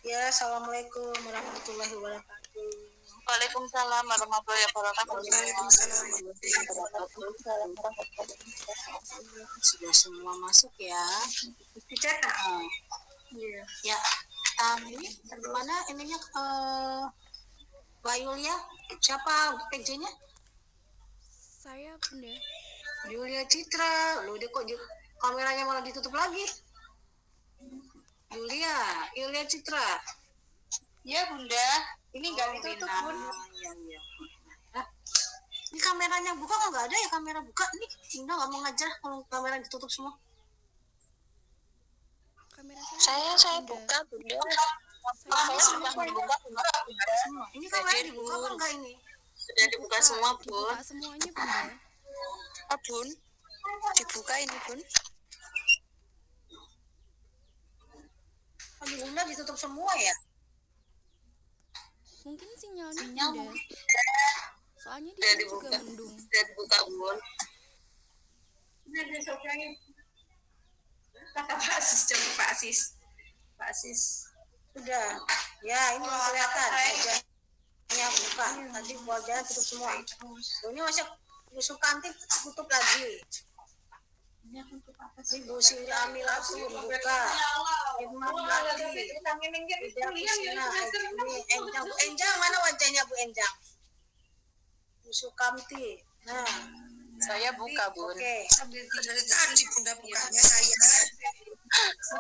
Ya, assalamualaikum warahmatullahi wabarakatuh. Waalaikumsalam warahmatullahi wabarakatuh. Waalaikumsalam. Sudah semua masuk ya. Dicetak. Ya. Ini bagaimana ininya Mbak Yulia? Siapa PJ-nya? Saya Bunda. Yulia Citra. Loh, dia kok kameranya malah ditutup lagi? Yulia Citra. Ya Bunda, ini nggak ditutup Bun. Iya. Ini kameranya buka kok nggak ada ya kamera buka nih? Bunda nggak mau ngajar kalau kamera ditutup semua. Kamera Saya buka Bunda. Ini kamera dibuka kok enggak ini? Sudah dibuka semua Bun. Dibuka semuanya Bunda. Bun, dibuka ini Bun. Di Bunda ditutup semua ya? Mungkin sinyalnya Bunda. Soalnya di sini juga mendung. Sudah dibuka Bun. Kata Pak Asis, coba Pak Asis. Sudah. Ya, ini kelihatan wajahnya buka. Tadi wajahnya tutup semua. Ini masih Yusuf Kanti tutup lagi. Ibu Sri Amila pun buka. Ibu Mati. Bu Enjang mana wajahnya Bu Enjang? Yusuf Kanti. Nah, saya buka Bun. Oke. Dari tadi Bunda bukanya saya.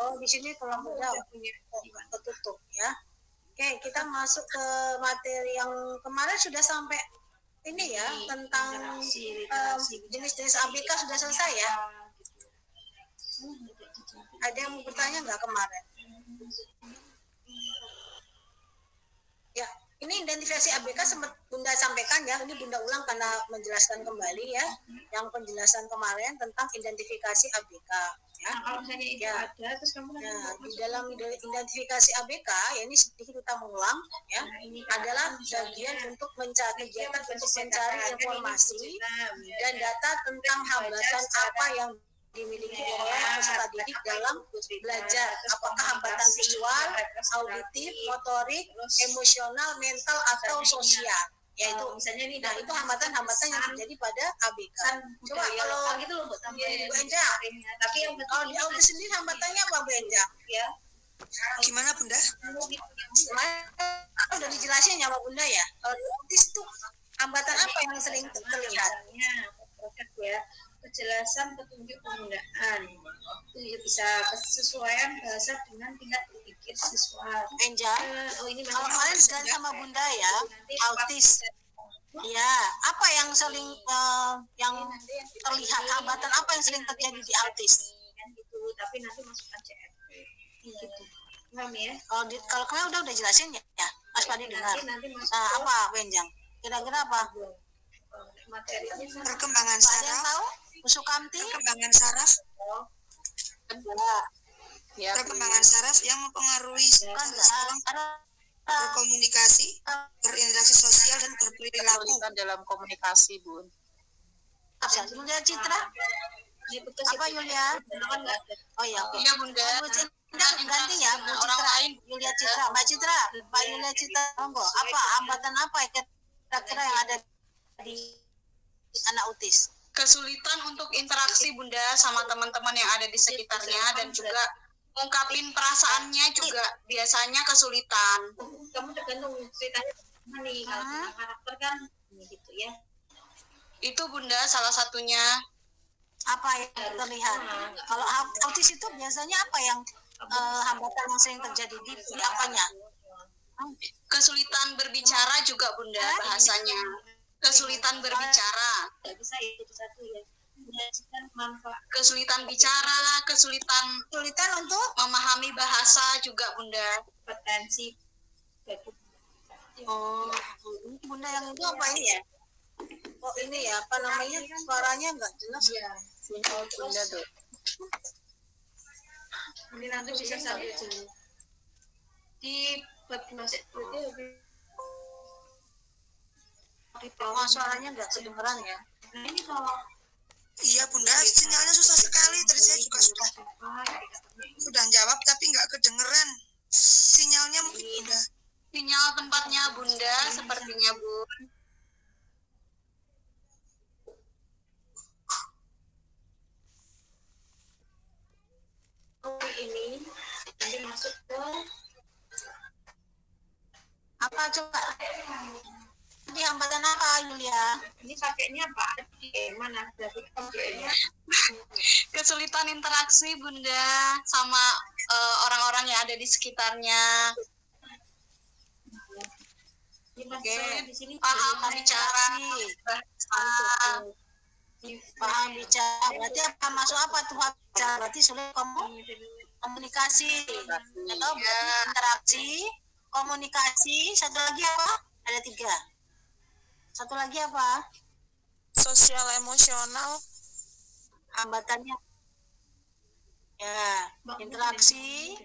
Oh, di sini tulang bunda tertutup ya. Oke, kita masuk ke materi yang kemarin sudah sampai ini ya, tentang jenis-jenis ABK sudah selesai ya. Ada yang mau bertanya nggak kemarin? Ya, ini identifikasi ABK sempat Bunda sampaikan ya, ini Bunda ulang karena menjelaskan kembali ya, yang penjelasan kemarin tentang identifikasi ABK ya. Kalau misalnya itu ada, terus kamu di dalam identifikasi ABK ya, ini sedikit kita mengulang ya, adalah bagian untuk mencari kegiatan untuk mencari informasi dan data tentang hambatan apa yang dimiliki oleh peserta didik dalam belajar, apakah hambatan visual, auditif, motorik, emosional, mental atau sosial, yaitu misalnya nih, nah itu hambatan-hambatan yang terjadi pada ABK. Coba kalau gitu loh buat Bu Enja, tapi yang kalau di autis sendiri hambatannya apa Bu Enja? ya Gimana Bunda? Udah dijelasin ya sama Bunda ya. Kalau di autis itu hambatan apa yang sering terlihat? produk ya, kejelasan petunjuk penggunaan, itu bisa kesesuaian bahasa dengan tingkat berpikir siswa. Enja, kalau kalian sedang sama Bunda ya, autis. Ya, apa yang sering yang terlihat hambatan apa yang sering terjadi di autis? Kan gitu, tapi nanti masukkan CRP. Gitu. Paham ya? Kalau kalian udah jelasin ya, Mas Padi dengar. Nanti Nah, apa Benjang? Kira-kira apa? materinya Perkembangan saraf. Ada yang tahu? Usukamti? perkembangan saraf. Ya, Perkembangan saraf yang mempengaruhi seseorang berkomunikasi, berinteraksi sosial dan berperilaku. kesulitan dalam komunikasi Bun. Yulia Citra? Apa Yulia? Oh iya, oke. Iya Bunda. Bu Citra ganti ya, Bu Citra. Yulia Citra, Mbak Citra, Pak Yulia Citra, monggo. Apa hambatan apa kira-kira yang ada di anak autis? Kesulitan untuk interaksi Bunda sama teman-teman yang ada di sekitarnya, dan juga ungkapin perasaannya juga biasanya kesulitan. Kamu tergantung ceritanya nih, kalau karakter kan gitu ya. Itu Bunda salah satunya. Apa yang terlihat? Kalau autis itu biasanya apa yang hambatan yang sering terjadi di apanya? Kesulitan berbicara juga Bunda bahasanya. Kesulitan berbicara. Nggak bisa itu satu ya. Menyajikan manfaat. Kesulitan bicara, kesulitan untuk memahami bahasa juga Bunda. Potensi. Oh, ini Bunda yang itu apa ini ya? Oh ini ya, apa namanya, suaranya nggak jelas ya. Bunda tuh. Ini nanti bisa sambil di masih Oh, suaranya nggak kedengeran ya. ini kalau Iya Bunda, sinyalnya susah sekali. Tadi saya juga sudah jawab tapi nggak kedengeran. Sinyalnya mungkin Bunda. Sinyal tempatnya Bunda sepertinya Bu. Ini nanti masuk ke Apa coba? Di hambatan apa Yulia? ini pakainya apa? Mana berarti pakainya Kesulitan interaksi Bunda sama orang-orang yang ada di sekitarnya. Oke, di sini Paham bicara. paham bicara. Berarti apa masuk apa tuh bicara? Berarti sulit komunikasi atau berarti interaksi, komunikasi. Satu lagi apa? Ada 3. Satu lagi apa? Sosial emosional. Hambatannya ya interaksi,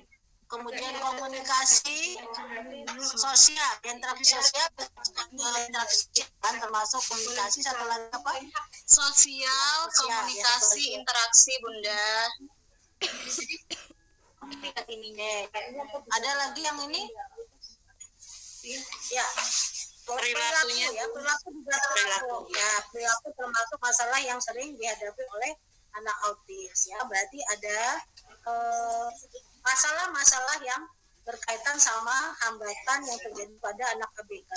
kemudian komunikasi sosial, interaksi sosial kan termasuk komunikasi. Satu lagi apa? Sosial, komunikasi, interaksi Bunda. Ada lagi yang ini ya Perilakunya. perilaku juga termasuk ya, perilaku termasuk masalah yang sering dihadapi oleh anak autis ya. Berarti ada masalah-masalah yang berkaitan sama hambatan yang terjadi pada anak ABK.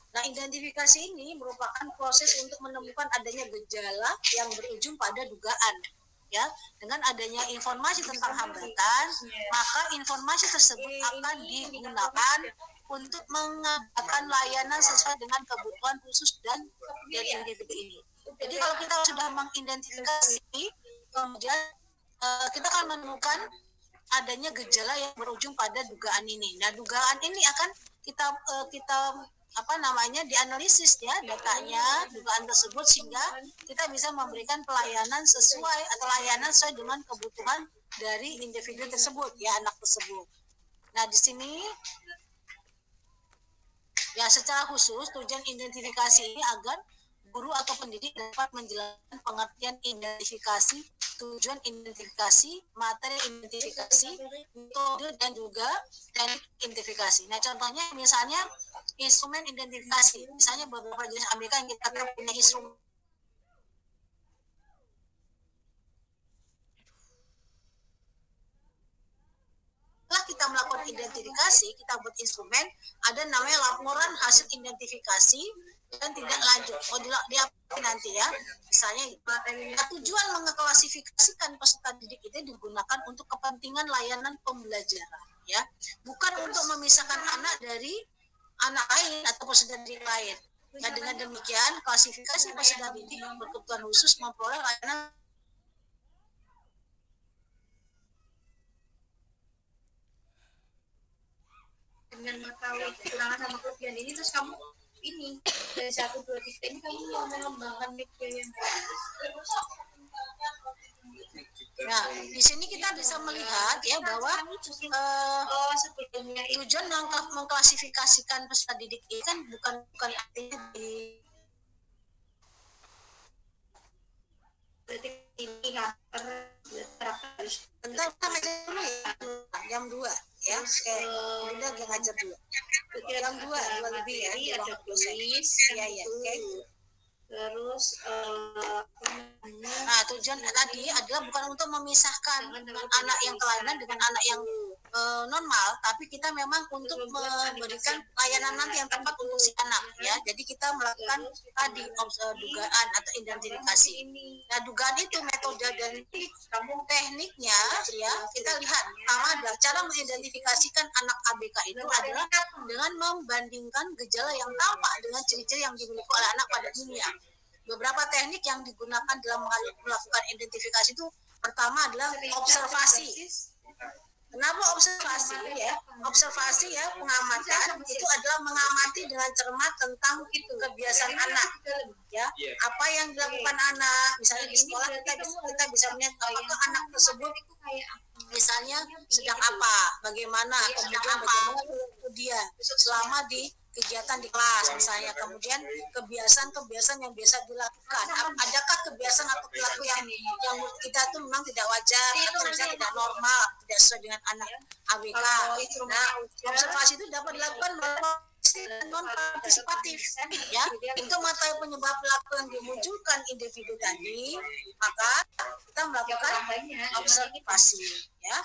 Nah, identifikasi ini merupakan proses untuk menemukan adanya gejala yang berujung pada dugaan. Ya, dengan adanya informasi tentang hambatan, maka informasi tersebut akan digunakan untuk mengadakan layanan sesuai dengan kebutuhan khusus dan dari individu ini. Jadi kalau kita sudah mengidentifikasi, kemudian kita akan menemukan adanya gejala yang berujung pada dugaan ini. Nah, dugaan ini akan kita dianalisis ya datanya, dugaan tersebut, sehingga kita bisa memberikan pelayanan sesuai atau layanan sesuai dengan kebutuhan dari individu tersebut ya, anak tersebut. Nah, di sini ya secara khusus tujuan identifikasi ini agar guru atau pendidik dapat menjelaskan pengertian identifikasi, tujuan identifikasi, materi identifikasi, metode dan juga teknik identifikasi. Nah, contohnya misalnya instrumen identifikasi, misalnya beberapa jenis ABK yang kita punya instrumen. Setelah kita melakukan identifikasi, kita buat instrumen, ada namanya laporan hasil identifikasi dan tidak lanjut. Dia nanti ya, misalnya tujuan mengklasifikasikan peserta didik itu digunakan untuk kepentingan layanan pembelajaran, ya, bukan untuk memisahkan anak dari anak lain atau peserta didik lain. Nah, dengan demikian klasifikasi peserta didik yang berkebutuhan khusus memperoleh layanan dengan mengetahui kekurangan sama kelebihan ini, terus kamu ini dari 1, 2, 3 ini kamu mau mengembangkan media yang Nah, di sini kita bisa melihat ya bahwa tujuan mengklasifikasikan peserta didik ini kan bukan artinya di ini bentar dulu ya, jam 2 ya, Bunda lagi ngajar dulu jam 2 lebih ya, ada tulis ya oke. Terus Nah, tujuan tadi adalah bukan untuk memisahkan anak yang kelainan dengan anak yang normal, tapi kita memang untuk memberikan layanan nanti yang tepat untuk si anak ya. Jadi kita melakukan tadi dugaan atau identifikasi. Nah, dugaan itu metode dan tekniknya ya, kita lihat pertama adalah cara mengidentifikasikan anak ABK itu adalah dengan membandingkan gejala yang tampak dengan ciri-ciri yang dimiliki oleh anak pada umumnya. Beberapa teknik yang digunakan dalam melakukan identifikasi itu pertama adalah observasi. Kenapa observasi ya? Observasi ya, pengamatan itu adalah mengamati dengan cermat tentang kebiasaan anak ya. Apa yang dilakukan anak, misalnya di sekolah kita bisa melihat apakah anak tersebut misalnya sedang apa, bagaimana, kemudian bagaimana dia selama di kegiatan di kelas misalnya, kemudian kebiasaan-kebiasaan yang biasa dilakukan. Adakah kebiasaan atau perilaku yang menurut kita itu memang tidak wajar atau misalnya tidak normal, tidak sesuai dengan anak ABK. Nah, observasi itu dapat dilakukan melalui non partisipatif ya, untuk mengetahui penyebab perilaku yang dimunculkan individu tadi, maka kita melakukan observasi ya.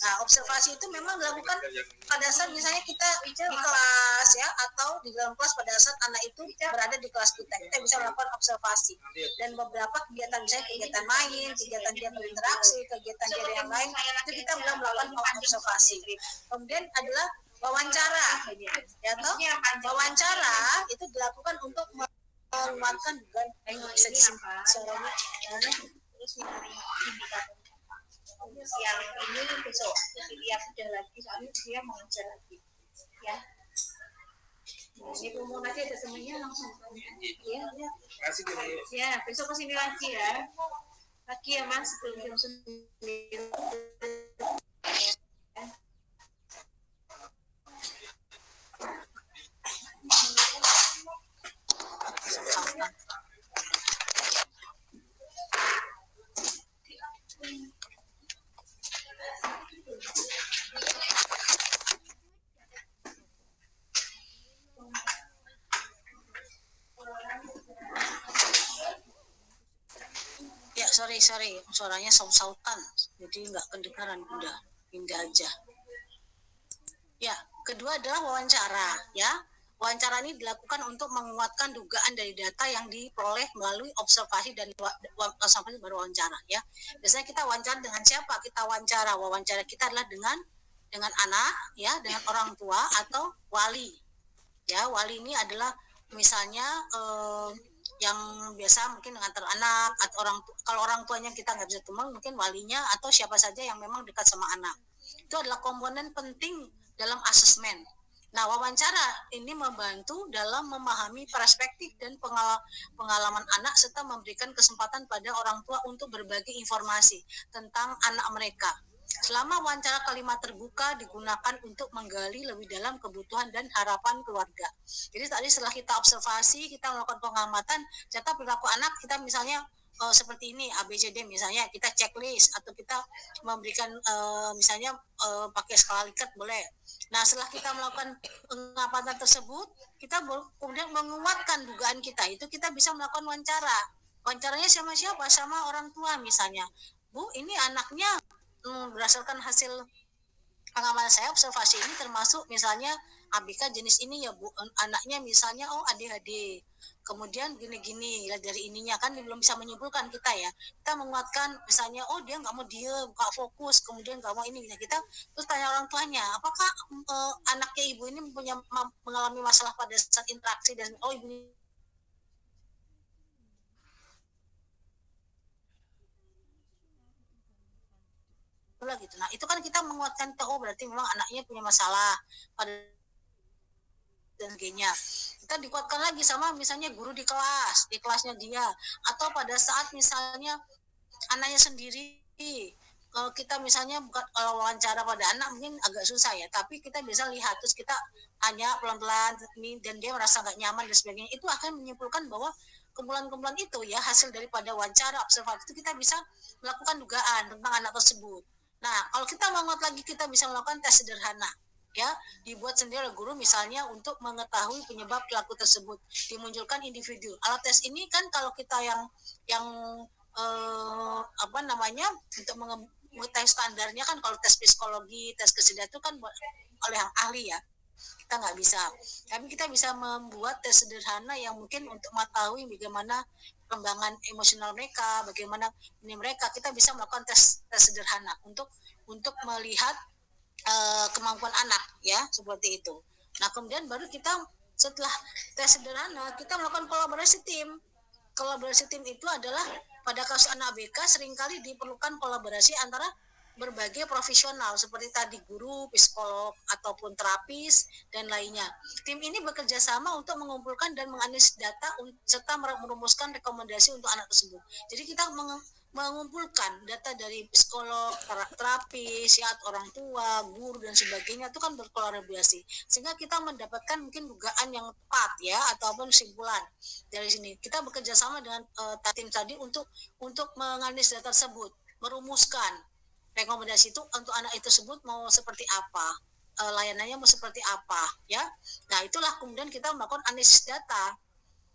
Nah, observasi itu memang dilakukan pada saat misalnya kita di kelas ya, atau di dalam kelas pada saat anak itu berada di kelas kita bisa melakukan observasi. Dan beberapa kegiatan misalnya kegiatan main, kegiatan dia berinteraksi, kegiatan dia yang lain, itu kita belum melakukan observasi. Kemudian adalah wawancara ya, toh wawancara itu dilakukan untuk menguatkan dugaan bisa disimpan suaranya terus mencari indikator yang ini besok dia sudah lagi soalnya dia mau ngajar lagi ya. Ini umum nanti ada temennya langsung ya besok kesini lagi ya mas sebelum jam 9. Ya, sorry, suaranya saut-sautan, jadi nggak kedengaran, udah pindah aja. Ya, kedua adalah wawancara, ya. Wawancara ini dilakukan untuk menguatkan dugaan dari data yang diperoleh melalui observasi dan observasi baru wawancara, ya. Biasanya kita wawancara dengan siapa? Kita wawancara kita adalah dengan anak, ya, dengan orang tua atau wali. Ya, wali ini adalah misalnya yang biasa mungkin mengantar anak atau kalau orang tuanya kita nggak bisa temukan, mungkin walinya atau siapa saja yang memang dekat sama anak. Itu adalah komponen penting dalam asesmen. Nah, wawancara ini membantu dalam memahami perspektif dan pengalaman anak serta memberikan kesempatan pada orang tua untuk berbagi informasi tentang anak mereka. Selama wawancara kalimat terbuka digunakan untuk menggali lebih dalam kebutuhan dan harapan keluarga. Jadi tadi setelah kita observasi, kita melakukan pengamatan, data perilaku anak kita misalnya seperti ini ABCD misalnya, kita checklist atau kita memberikan misalnya pakai skala Likert boleh. Nah, setelah kita melakukan pengamatan tersebut, kita kemudian menguatkan dugaan kita, itu kita bisa melakukan wawancara. Wawancaranya sama siapa? Sama orang tua misalnya. Bu, ini anaknya berdasarkan hasil pengamatan saya, observasi ini termasuk misalnya ABK jenis ini ya Bu, anaknya misalnya ADHD, kemudian gini-gini, dari ininya kan belum bisa menyimpulkan kita ya, kita menguatkan misalnya dia nggak mau diem, nggak fokus, kemudian nggak mau ini, kita terus tanya orang tuanya, apakah anaknya ibu ini mengalami masalah pada saat interaksi dan ibu gitu. Nah, itu kan kita menguatkan berarti memang anaknya punya masalah pada dan sebagainya. Kita dikuatkan lagi sama misalnya guru di kelasnya dia, atau pada saat misalnya anaknya sendiri, kalau kita misalnya kalau wawancara pada anak mungkin agak susah ya, tapi kita bisa lihat terus kita tanya pelan-pelan ini dan dia merasa nggak nyaman dan sebagainya, itu akan menyimpulkan bahwa kumpulan-kumpulan itu ya hasil daripada wawancara observasi itu kita bisa melakukan dugaan tentang anak tersebut. Nah, kalau kita menguat lagi, kita bisa melakukan tes sederhana, ya, dibuat sendiri oleh guru misalnya untuk mengetahui penyebab perilaku tersebut, dimunculkan individu. Alat tes ini kan kalau kita yang untuk mengetahui standarnya kan kalau tes psikologi, tes kesehatan itu kan oleh yang ahli ya, kita nggak bisa. Tapi kita bisa membuat tes sederhana yang mungkin untuk mengetahui bagaimana perkembangan emosional mereka, bagaimana ini mereka, kita bisa melakukan tes sederhana untuk melihat kemampuan anak ya, seperti itu. Nah, kemudian baru kita setelah tes sederhana kita melakukan kolaborasi tim. Kolaborasi tim itu adalah pada kasus anak ABK seringkali diperlukan kolaborasi antara berbagai profesional seperti tadi guru, psikolog, ataupun terapis, dan lainnya. Tim ini bekerja sama untuk mengumpulkan dan menganalisis data serta merumuskan rekomendasi untuk anak tersebut. Jadi kita mengumpulkan data dari psikolog, terapis, ya, orang tua, guru, dan sebagainya, itu kan berkolaborasi. Sehingga kita mendapatkan mungkin dugaan yang tepat, ya, ataupun kesimpulan dari sini. Kita bekerja sama dengan tim tadi untuk menganalisis data tersebut, merumuskan rekomendasi itu untuk anak itu tersebut mau seperti apa, layanannya mau seperti apa, ya. Nah, itulah kemudian kita melakukan analisis data.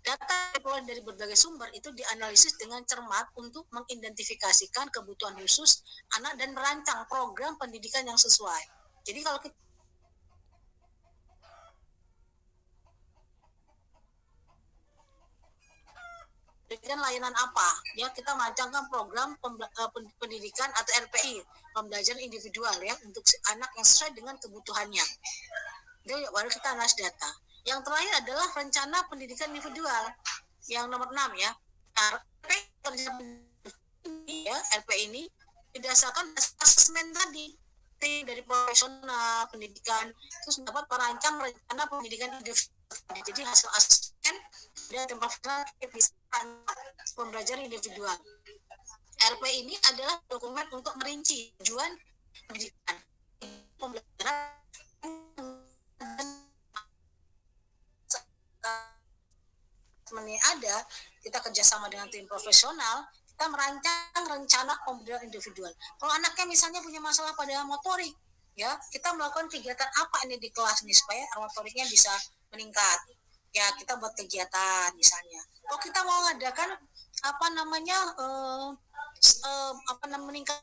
Data yang dari berbagai sumber itu dianalisis dengan cermat untuk mengidentifikasikan kebutuhan khusus anak dan merancang program pendidikan yang sesuai. Jadi kalau kita berikan layanan apa, ya, kita merancangkan program pendidikan atau RPI, pembelajaran individual, ya, untuk anak yang sesuai dengan kebutuhannya. Itu baru kita analisis data. Yang terakhir adalah rencana pendidikan individual yang nomor 6, ya. RP ini didasarkan asesmen tadi dari profesional pendidikan, terus dapat merancang rencana pendidikan individual. Jadi hasil asesmen dari profesional bisa pembelajaran individual. RP ini adalah dokumen untuk merinci tujuan pendidikan, pembelajaran, ada, kita kerjasama dengan tim profesional, kita merancang rencana pembelajaran individual. Kalau anaknya misalnya punya masalah pada motorik, ya, kita melakukan kegiatan apa ini di kelas nih supaya motoriknya bisa meningkat. Ya, kita buat kegiatan misalnya. Kalau kita mau mengadakan meningkat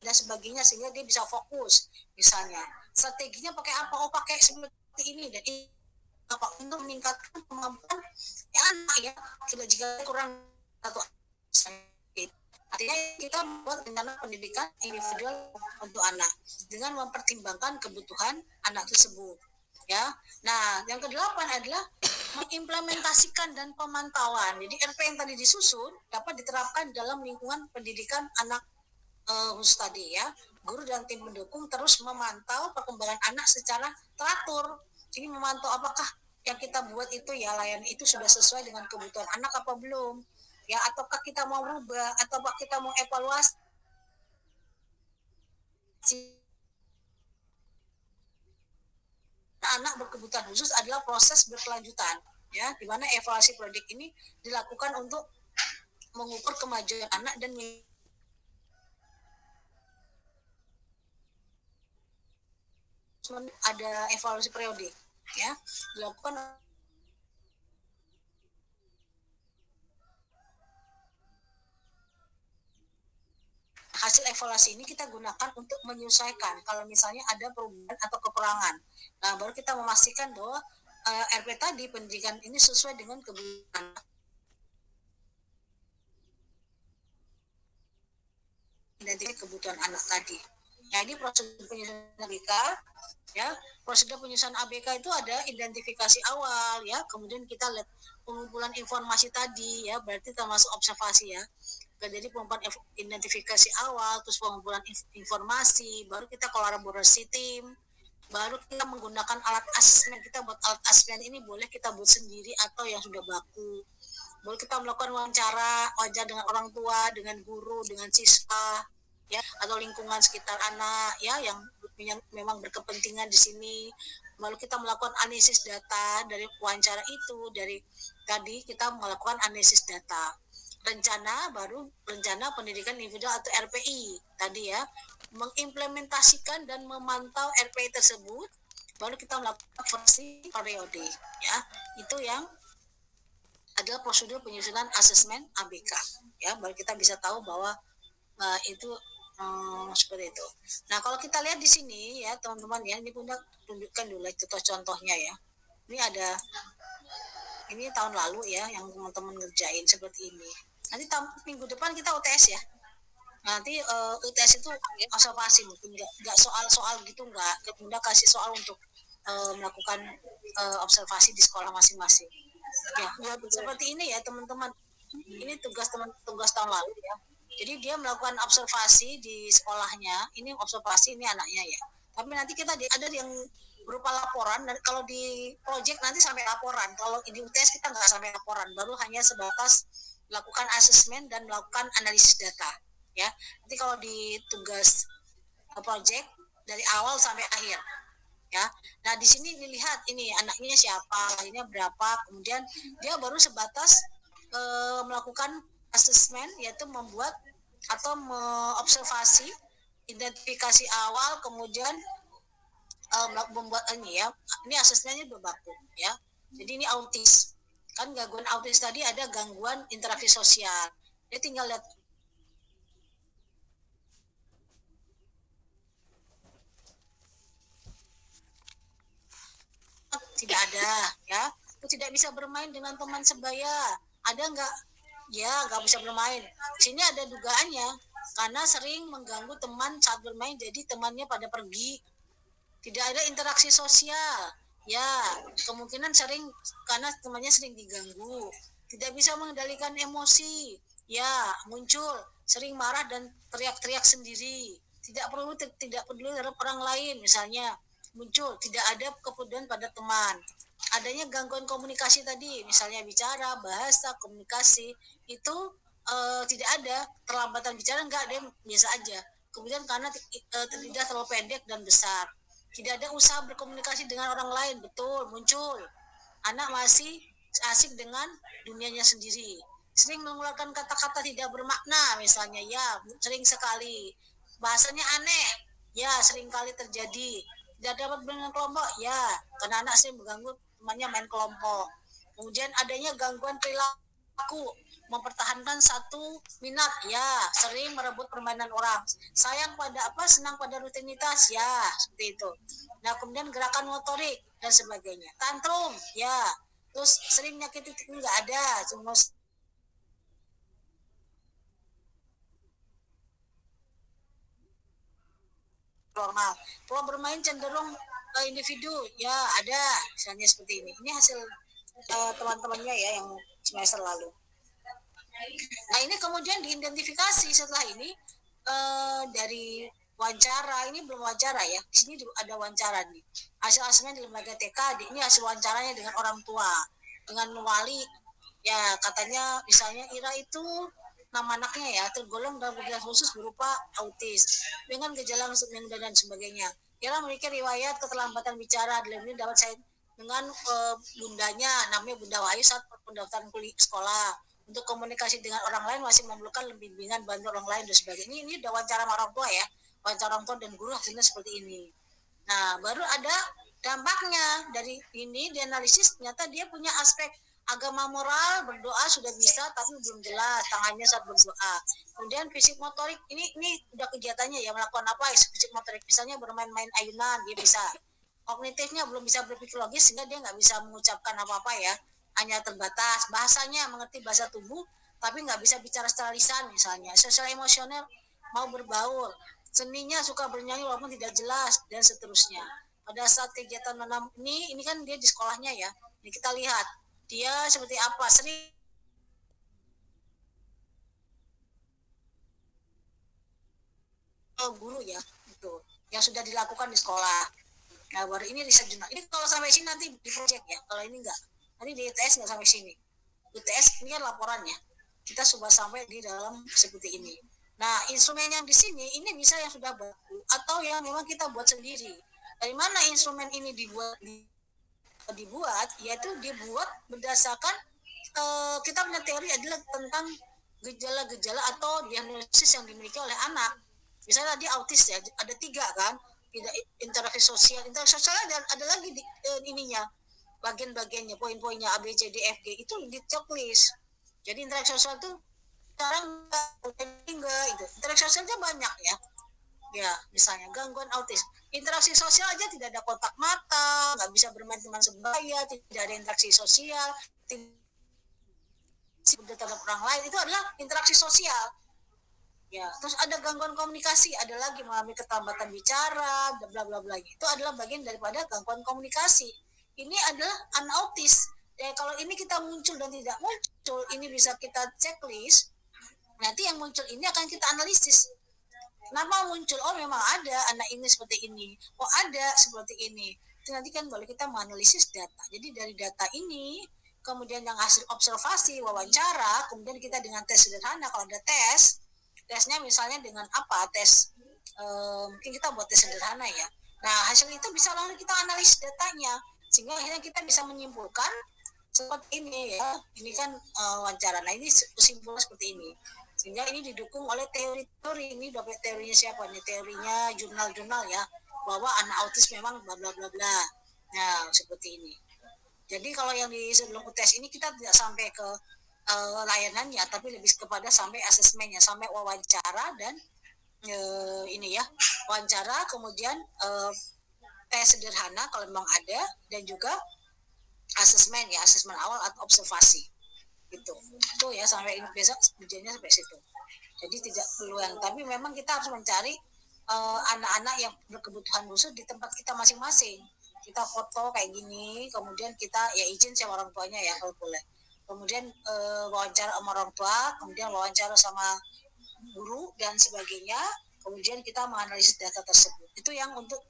dan sebagainya sehingga dia bisa fokus, misalnya strateginya pakai apa, pakai seperti ini dan ini apa untuk meningkatkan kemampuan anak, ya, jika kurang satu. Artinya kita membuat rencana pendidikan individual untuk anak dengan mempertimbangkan kebutuhan anak tersebut, ya. Nah, yang kedelapan adalah mengimplementasikan dan pemantauan. Jadi RP yang tadi disusun dapat diterapkan dalam lingkungan pendidikan anak khusus tadi, ya. Guru dan tim pendukung terus memantau perkembangan anak secara teratur. Ini memantau apakah yang kita buat itu, ya, layanan itu sudah sesuai dengan kebutuhan anak apa belum, ya, ataukah kita mau rubah, ataukah kita mau evaluasi. Anak berkebutuhan khusus adalah proses berkelanjutan, ya, di mana evaluasi proyek ini dilakukan untuk mengukur kemajuan anak dan ada evaluasi periodik, ya, dilakukan. Hasil evaluasi ini kita gunakan untuk menyesuaikan kalau misalnya ada perubahan atau kekurangan. Nah, baru kita memastikan bahwa RP tadi pendidikan ini sesuai dengan kebutuhan dan kebutuhan anak tadi. Nah, ini prosedur penyusunan ABK, ya. Prosedur penyusunan ABK itu ada identifikasi awal, ya, kemudian kita lihat pengumpulan informasi tadi, ya, berarti termasuk observasi, ya. Jadi pengumpulan identifikasi awal, terus pengumpulan informasi, baru kita kolaborasi tim, baru kita menggunakan alat asesmen. Kita buat alat asesmen ini boleh kita buat sendiri atau yang sudah baku. Baru kita melakukan wawancara dengan orang tua, dengan guru, dengan siswa, ya, atau lingkungan sekitar anak, ya, yang memang berkepentingan di sini. Lalu kita melakukan analisis data dari wawancara itu, dari tadi kita melakukan analisis data. Rencana pendidikan individual atau RPI tadi, ya, mengimplementasikan dan memantau RPI tersebut, baru kita melakukan versi periode, ya. Itu yang adalah prosedur penyusunan asesmen ABK, ya, baru kita bisa tahu bahwa itu seperti itu. Nah, kalau kita lihat di sini, ya, teman-teman, ya, ini Bunda tunjukkan dulu contohnya, ya. Ini tahun lalu, ya, yang teman-teman ngerjain seperti ini. Nanti minggu depan kita UTS, ya. Nanti UTS itu observasi, mungkin nggak soal gitu, nggak. Bunda kasih soal untuk melakukan observasi di sekolah masing-masing. Ya, seperti ini ya teman-teman. Ini tugas tahun lalu ya. Jadi dia melakukan observasi di sekolahnya. Ini observasi ini anaknya ya. Tapi nanti kita ada yang berupa laporan, dan kalau di project nanti sampai laporan. Kalau di UTS kita nggak sampai laporan, baru hanya sebatas melakukan asesmen dan melakukan analisis data ya. Nanti kalau di tugas project dari awal sampai akhir ya. Nah di sini dilihat ini anaknya siapa, lahirnya berapa, kemudian dia baru sebatas melakukan asesmen, yaitu membuat atau mengobservasi identifikasi awal, kemudian membuat ini ya, ini asesmennya berbaku ya. Jadi ini autis, kan gangguan autis tadi ada gangguan interaksi sosial, dia tinggal lihat tidak ada ya, tidak bisa bermain dengan teman sebaya, ada nggak? Ya nggak bisa bermain. Di sini ada dugaannya karena sering mengganggu teman saat bermain, jadi temannya pada pergi. Tidak ada interaksi sosial ya, kemungkinan sering karena temannya sering diganggu. Tidak bisa mengendalikan emosi ya, muncul sering marah dan teriak-teriak sendiri. Tidak peduli terhadap orang lain, misalnya muncul tidak ada kepedulian pada teman. Adanya gangguan komunikasi tadi, misalnya bicara, bahasa, komunikasi itu tidak ada. Terlambatan bicara enggak, dia biasa aja. Kemudian karena tidak terlalu pendek dan besar. Tidak ada usaha berkomunikasi dengan orang lain, betul, muncul. Anak masih asik dengan dunianya sendiri. Sering mengeluarkan kata-kata tidak bermakna, misalnya ya, sering sekali. Bahasanya aneh, ya, sering kali terjadi. Tidak dapat dengan kelompok, ya, karena anak sering mengganggu temannya main kelompok. Kemudian adanya gangguan perilaku, mempertahankan satu minat, ya, sering merebut permainan orang, sayang pada senang pada rutinitas, ya, seperti itu. Nah kemudian gerakan motorik dan sebagainya, tantrum, ya, terus sering nyakiti, nggak ada, cuma normal. Kalau bermain cenderung individu, ya ada, misalnya seperti ini. Ini hasil teman-temannya ya yang semester lalu. Nah ini kemudian diidentifikasi setelah ini dari wawancara, ini belum wawancara ya, di sini ada wawancara nih, hasil asesmen di lembaga TK, ini hasil wawancaranya dengan orang tua, dengan wali, ya katanya misalnya Ira itu nama anaknya ya tergolong dalam gejala khusus berupa autis dengan gejala muda dan sebagainya. Ira memiliki riwayat keterlambatan bicara, dalam ini dapat saya dengan bundanya, namanya Bunda Wahyu saat pendaftaran kuliah sekolah. Untuk komunikasi dengan orang lain masih memerlukan bimbingan, bantu orang lain dan sebagainya. Ini udah wawancara sama orang tua ya, wawancara orang tua dan guru hasilnya seperti ini. Nah baru ada dampaknya dari ini dianalisis, ternyata dia punya aspek agama moral, berdoa sudah bisa tapi belum jelas tangannya saat berdoa. Kemudian fisik motorik, ini udah kegiatannya ya, melakukan apa fisik motorik, misalnya bermain-main ayunan dia bisa. Kognitifnya belum bisa berpikir logis sehingga dia nggak bisa mengucapkan apa-apa ya, hanya terbatas. Bahasanya mengerti bahasa tubuh tapi nggak bisa bicara secara lisan misalnya. Sosial emosional mau berbaur, seninya suka bernyanyi walaupun tidak jelas dan seterusnya. Pada saat kegiatan menanam ini kan dia di sekolahnya ya, ini kita lihat dia seperti apa, sering guru ya itu yang sudah dilakukan di sekolah. Nah baru ini riset jurnal. Ini kalau sampai sini nanti di project ya, kalau ini enggak, nanti di UTS nggak sampai sini. UTS ini kan laporannya, kita sudah sampai di dalam seperti ini. Nah instrumen yang di sini ini bisa yang sudah baku atau yang memang kita buat sendiri. Dari mana instrumen ini dibuat, yaitu dibuat berdasarkan kita punya teori adalah tentang gejala-gejala atau diagnosis yang dimiliki oleh anak. Misalnya tadi autis ya, ada 3 kan, tidak interaksi sosial ada lagi di ininya, bagian-bagiannya, poin-poinnya A B C D F G itu di checklist. Jadi interaksi sosial itu sekarang enggak itu, interaksi sosialnya banyak ya. Ya, misalnya gangguan autis, interaksi sosial aja tidak ada kontak mata, nggak bisa bermain teman sebaya, tidak ada interaksi sosial, tidak terhadap orang lain, itu adalah interaksi sosial. Ya, terus ada gangguan komunikasi, ada lagi mengalami keterlambatan bicara, bla bla bla, itu adalah bagian daripada gangguan komunikasi. Ini adalah anak autis, Kalau ini kita muncul dan tidak muncul, ini bisa kita checklist. Nanti yang muncul ini akan kita analisis. Kenapa muncul? Oh memang ada anak ini seperti ini. Oh ada seperti ini. Itu nanti kan boleh kita menganalisis data. Jadi dari data ini, kemudian yang hasil observasi, wawancara, kemudian kita dengan tes sederhana. Kalau ada tesnya misalnya dengan apa? Mungkin kita buat tes sederhana ya. Nah hasil itu bisa langsung kita analisis datanya. Sehingga akhirnya kita bisa menyimpulkan seperti ini ya. Ini kan wawancara. Nah ini kesimpulan seperti ini. Sehingga ini didukung oleh teori-teori. Ini dapat teorinya siapa? Ini teorinya jurnal-jurnal ya, bahwa anak autis memang bla bla bla bla. Nah seperti ini. Jadi kalau yang di sebelum UTS ini kita tidak sampai ke layanannya, tapi lebih kepada sampai asesmennya, sampai wawancara dan ini ya, wawancara, kemudian tes sederhana kalau memang ada, dan juga asesmen ya, asesmen awal atau observasi. Itu ya, sampai ini besok ujiannya sampai situ. Jadi tidak perlu yang, tapi memang kita harus mencari anak-anak yang berkebutuhan khusus di tempat kita masing-masing. Kita foto kayak gini, kemudian kita ya izin sama orang tuanya ya kalau boleh. Kemudian wawancara sama orang tua, kemudian wawancara sama guru dan sebagainya. Kemudian kita menganalisis data tersebut. Itu yang untuk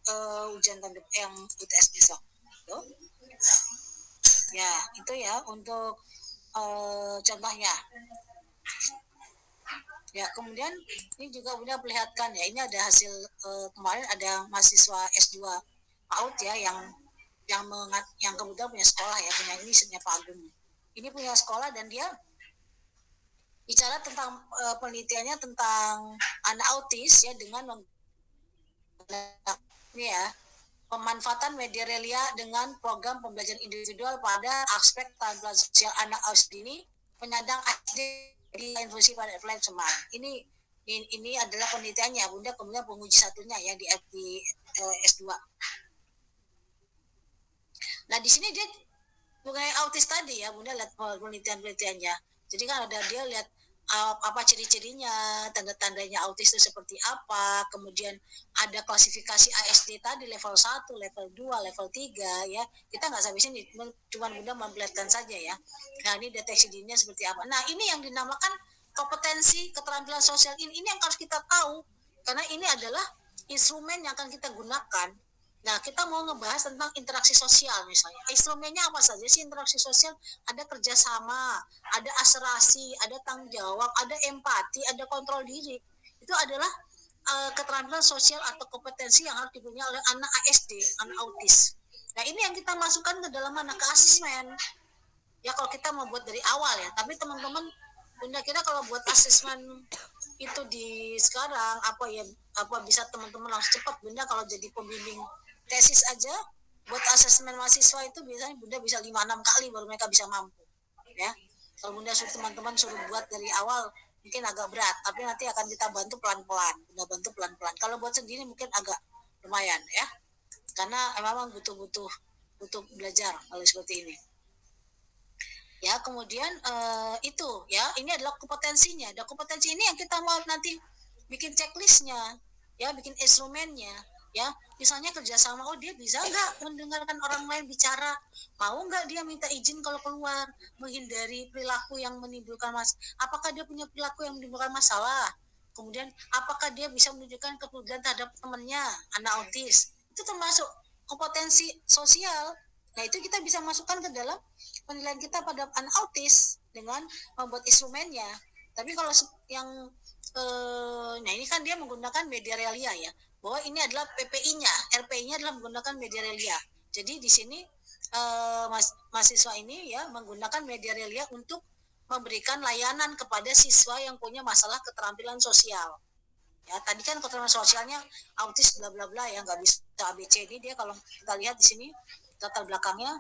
ujian yang UTS besok. Tuh. Ya, itu ya untuk contohnya. Ya, kemudian ini juga udah perlihatkan ya, ini ada hasil kemarin ada mahasiswa S2 PAUD ya yang kemudian punya sekolah ya, punya ini sebenarnya Pak Agung. Ini punya sekolah dan dia bicara tentang penelitiannya tentang anak autis ya dengan ini ya, pemanfaatan media relia dengan program pembelajaran individual pada aspek keterampilan sosial anak autis ini penyandang ASD di Universitas pada Flight Semarang. Ini adalah penelitiannya, Bunda, kemudian penguji satunya ya di S2. Nah di sini dia mengenai autis tadi ya, Bunda lihat penelitiannya. Jadi kan ada dia lihat apa ciri-cirinya, tanda-tandanya autis itu seperti apa, kemudian ada klasifikasi ASD tadi level 1, level 2, level 3 ya. Kita nggak sampai sini, cuma Bunda memperlihatkan saja ya. Nah ini deteksi dininya seperti apa. Nah ini yang dinamakan kompetensi keterampilan sosial ini yang harus kita tahu, karena ini adalah instrumen yang akan kita gunakan. Nah, kita mau ngebahas tentang interaksi sosial misalnya. Instrumennya apa saja sih interaksi sosial? Ada kerjasama, ada aserasi, ada tanggung jawab, ada empati, ada kontrol diri. Itu adalah keterampilan sosial atau kompetensi yang harus dipunyai oleh anak ASD, anak autis. Nah, ini yang kita masukkan ke dalam anak asesmen. Ya, kalau kita mau buat dari awal ya. Tapi teman-teman, Bunda kira kalau buat asesmen itu di sekarang apa bisa teman-teman langsung cepat, Bunda, kalau jadi pembimbing tesis aja buat asesmen mahasiswa itu biasanya Bunda bisa 5-6 kali baru mereka bisa mampu ya. Kalau Bunda suruh teman-teman suruh buat dari awal mungkin agak berat, tapi nanti akan kita bantu pelan-pelan. Bunda bantu pelan-pelan. Kalau buat sendiri mungkin agak lumayan ya, karena memang butuh belajar kalau seperti ini ya. Kemudian itu ya, ini adalah kompetensinya. Ada kompetensi ini yang kita mau nanti bikin checklistnya ya, bikin instrumennya ya. Misalnya kerjasama, oh dia bisa nggak mendengarkan orang lain bicara, mau nggak dia minta izin kalau keluar, menghindari perilaku yang menimbulkan apakah dia punya perilaku yang menimbulkan masalah, kemudian apakah dia bisa menunjukkan kepedulian terhadap temannya anak autis. Itu termasuk kompetensi sosial. Nah itu kita bisa masukkan ke dalam penilaian kita pada anak autis dengan membuat instrumennya. Tapi kalau yang nah ini kan dia menggunakan media realia ya, bahwa ini adalah PPI-nya, RPI-nya adalah menggunakan media realia. Jadi di sini mahasiswa ini ya menggunakan media realia untuk memberikan layanan kepada siswa yang punya masalah keterampilan sosial. Ya, tadi kan keterampilan sosialnya autis bla bla bla ya, nggak bisa ABC. Ini dia kalau kita lihat di sini latar belakangnya,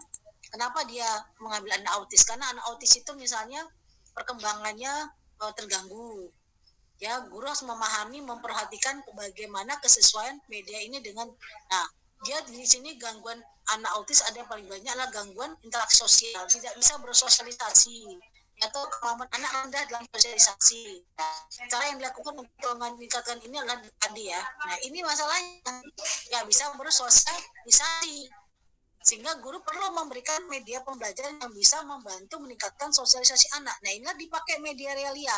kenapa dia mengambil anak autis? Karena anak autis itu misalnya perkembangannya terganggu. Ya, guru harus memahami, memperhatikan bagaimana kesesuaian media ini dengan, nah, dia di sini gangguan anak autis ada yang paling banyak adalah gangguan interaksi sosial, tidak bisa bersosialisasi, atau kemampuan anak rendah dalam sosialisasi. Cara yang dilakukan untuk meningkatkan ini adalah tadi ya. Nah, ini masalahnya nggak bisa bersosialisasi, Sehingga guru perlu memberikan media pembelajaran yang bisa membantu meningkatkan sosialisasi anak. Nah, inilah dipakai media realia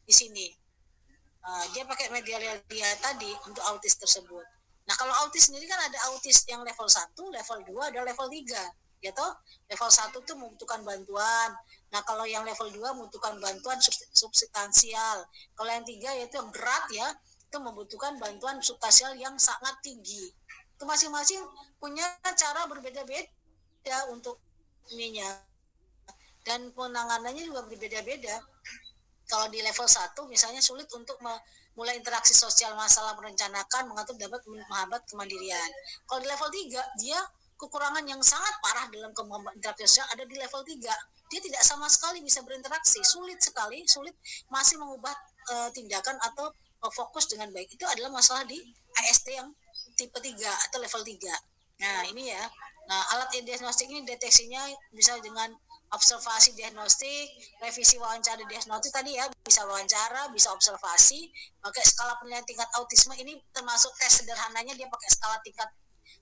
di sini. Dia pakai media realia tadi untuk autis tersebut. Nah, kalau autis sendiri kan ada autis yang level 1, level 2, ada level 3. Ya toh, level 1 itu membutuhkan bantuan. Nah, kalau yang level 2 membutuhkan bantuan substansial. Kalau yang 3 yaitu yang berat ya, itu membutuhkan bantuan substansial yang sangat tinggi. Itu masing-masing punya cara berbeda-beda untuk ininya. Dan penanganannya juga berbeda-beda. Kalau di level 1 misalnya sulit untuk mulai interaksi sosial, masalah merencanakan, mengatur, dapat menghambat kemandirian. Kalau di level 3, dia kekurangan yang sangat parah dalam kemampuan interaksi sosial ada di level 3. Dia tidak sama sekali bisa berinteraksi, sulit sekali, sulit masih mengubah tindakan atau fokus dengan baik. Itu adalah masalah di ASD yang tipe 3 atau level 3. Nah, ini ya. Nah, alat diagnostik ini deteksinya bisa dengan observasi diagnostik, revisi wawancara diagnostik tadi ya, bisa wawancara, bisa observasi, pakai skala penilaian tingkat autisme. Ini termasuk tes sederhananya, dia pakai skala tingkat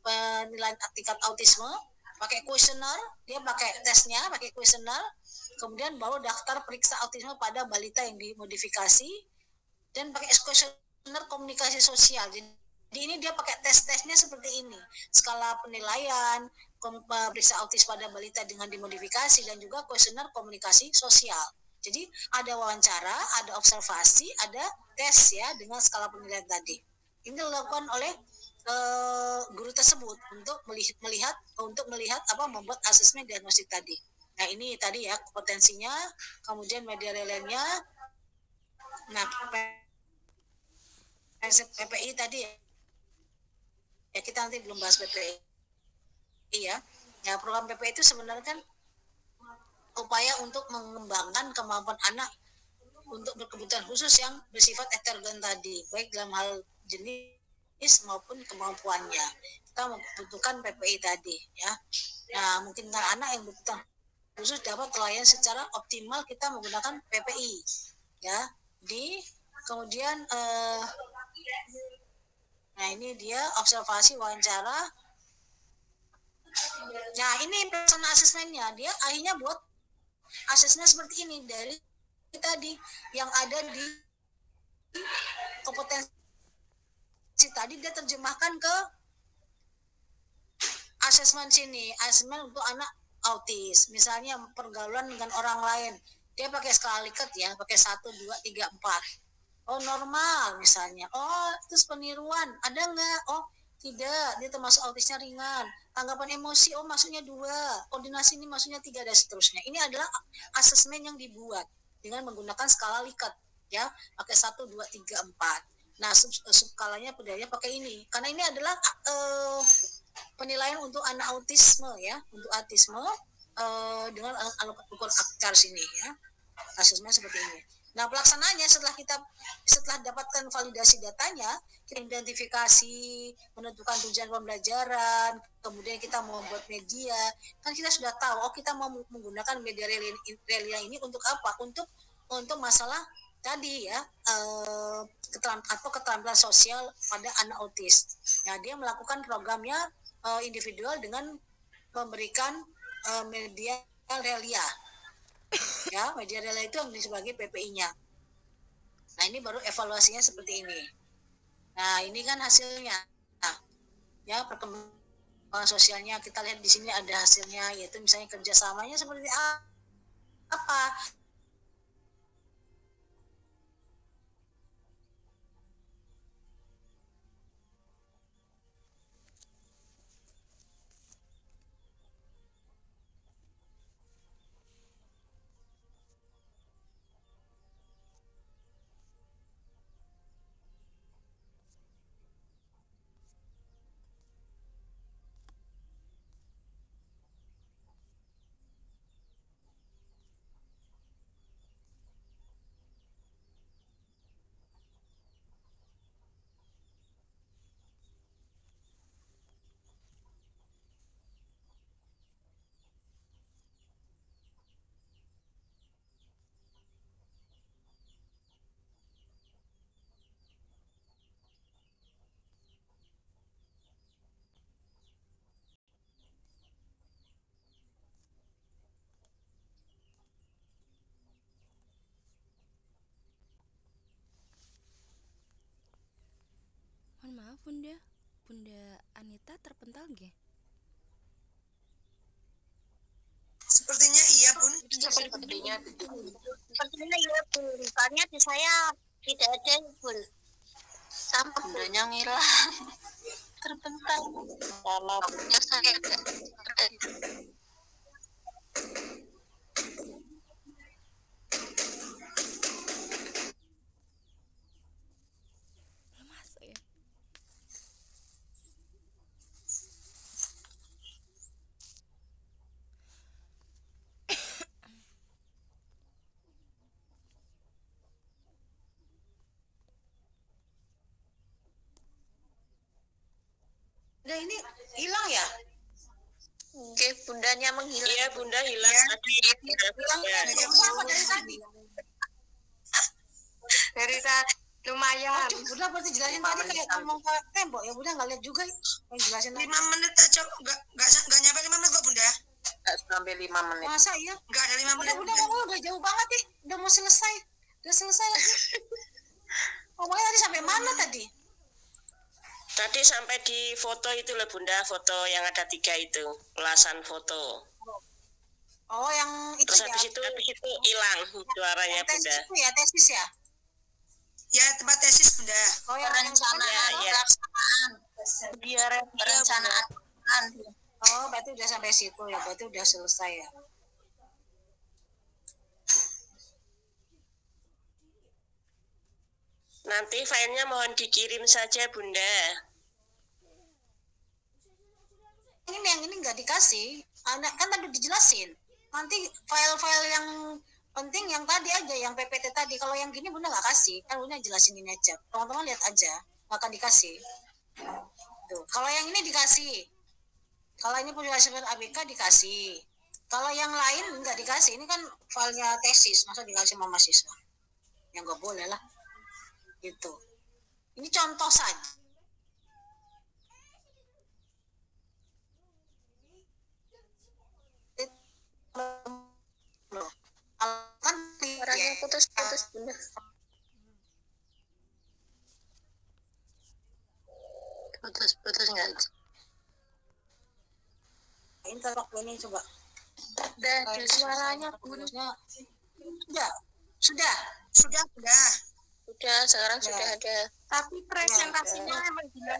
penilaian tingkat autisme, pakai kuesioner, dia pakai tesnya, pakai kuesioner, kemudian baru daftar periksa autisme pada balita yang dimodifikasi, dan pakai kuesioner komunikasi sosial. Jadi ini dia pakai tes-tesnya seperti ini, skala penilaian, periksa autis pada balita dengan dimodifikasi, dan juga kuesioner komunikasi sosial. Jadi ada wawancara, ada observasi, ada tes ya dengan skala penilaian tadi. Ini dilakukan oleh guru tersebut untuk melihat membuat asesmen diagnostik tadi. Nah, ini tadi ya potensinya, kemudian media realianya. Nah, PPI tadi ya kita nanti belum bahas PPI ya. Ya, program PPI itu sebenarnya kan upaya untuk mengembangkan kemampuan anak untuk berkebutuhan khusus yang bersifat heterogen tadi, baik dalam hal jenis maupun kemampuannya. Kita membutuhkan PPI tadi ya. Nah, mungkin anak yang berkebutuhan khusus dapat terlayani secara optimal, kita menggunakan PPI ya. Kemudian nah, ini dia observasi wawancara. Nah, ini personal asesmennya, dia akhirnya buat asesmen seperti ini dari tadi yang ada di kompetensi tadi, dia terjemahkan ke asesmen sini, asesmen untuk anak autis. Misalnya pergaulan dengan orang lain, dia pakai skala Likert ya, pakai 1, 2, 3, 4. Oh, normal misalnya. Oh, terus peniruan ada nggak? Oh, tidak, dia termasuk autisnya ringan. Tanggapan emosi, oh masuknya 2. Koordinasi ini masuknya 3, dan seterusnya. Ini adalah asesmen yang dibuat dengan menggunakan skala Likert ya, pakai 1, 2, 3, 4. Nah, subskalanya pedanya pakai ini, karena ini adalah penilaian untuk anak autisme ya, untuk autisme dengan ukur akcar sini ya, asesmen seperti ini. Nah, pelaksanaannya setelah dapatkan validasi datanya, kita identifikasi, menentukan tujuan pembelajaran, kemudian kita membuat media. Kan kita sudah tahu, oh kita mau menggunakan media realia ini untuk apa? Untuk masalah tadi ya, keterampilan sosial pada anak autis. Nah, dia melakukan programnya individual dengan memberikan media realia. Ya, media realia itu yang sebagai PPI-nya. Nah, ini baru evaluasinya seperti ini. Nah, ini kan hasilnya. Nah, ya, perkembangan sosialnya kita lihat di sini ada hasilnya, yaitu misalnya kerjasamanya seperti apa. Bunda? Bunda Anita terpental nggih? Sepertinya iya, Bun. Sepertinya Sepertinya iya, Bun. Soalnya di saya tidak ada, Bun. Sama bundanya ngilang. terpental. Sama bunda saya agak Belum masuk ya? Nah ini hilang ya? Oke, bundanya menghilang. Iya, bunda hilang tadi. Hilang Ya. siapa dari tadi? Dari tadi lumayan. Bunda berarti jelasin tadi kayak ngomong ke tembok ya, Bunda nggak lihat juga yang jelasin tadi. 5 menit aja, nggak nyampe 5 menit kok, Bunda. Nggak sampai 5 menit. Masa iya? Nggak ada 5 menit. Bunda ngomong udah jauh banget nih, udah mau selesai, udah selesai lagi. Ngomongnya tadi sampai mana tadi? Tadi sampai di foto itu loh bunda, foto yang ada 3 itu, ulasan foto. Oh yang itu Terus ya? habis itu hilang suaranya Yang tesis bunda. itu ya, tesis ya? Ya, tempat tesis, Bunda. Oh yang Ya, ya. Perencanaan. Oh berarti udah sampai situ ya, berarti udah selesai ya. Nanti filenya mohon dikirim saja bunda. Yang ini nggak dikasih, anak kan tadi dijelasin. Nanti file-file yang penting yang tadi aja, yang PPT tadi. Kalau yang gini Bunda nggak kasih, kan Bunda jelasin ini aja. Teman-teman lihat aja, nggak akan dikasih. Tuh. Kalau yang ini dikasih, kalau ini penjelasan ABK dikasih. Kalau yang lain nggak dikasih, ini kan filenya tesis, masa dikasih sama mahasiswa? Ya nggak boleh lah, gitu. Ini contoh saja. Kan Suaranya putus-putus, Bunda. Putus nggak? ini taruh ini coba. Udah ada suaranya, Bun. Sudah. Sudah, sekarang Ya. sudah ada. Tapi presentasinya emang gila.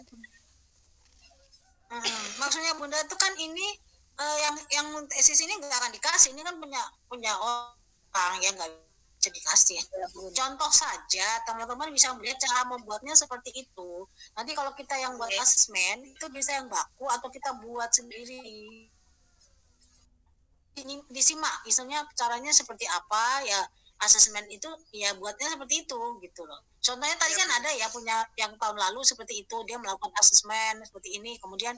Maksudnya Bunda itu kan ini yang tesis ini nggak akan dikasih, ini kan punya orang yang nggak bisa dikasih. Contoh saja, teman-teman bisa melihat cara membuatnya seperti itu. Nanti kalau kita yang buat asesmen itu bisa yang baku atau kita buat sendiri. Ini disimak, misalnya caranya seperti apa ya, asesmen itu ya buatnya seperti itu gitu loh. Contohnya tadi kan ada ya punya yang tahun lalu seperti itu, dia melakukan asesmen seperti ini, kemudian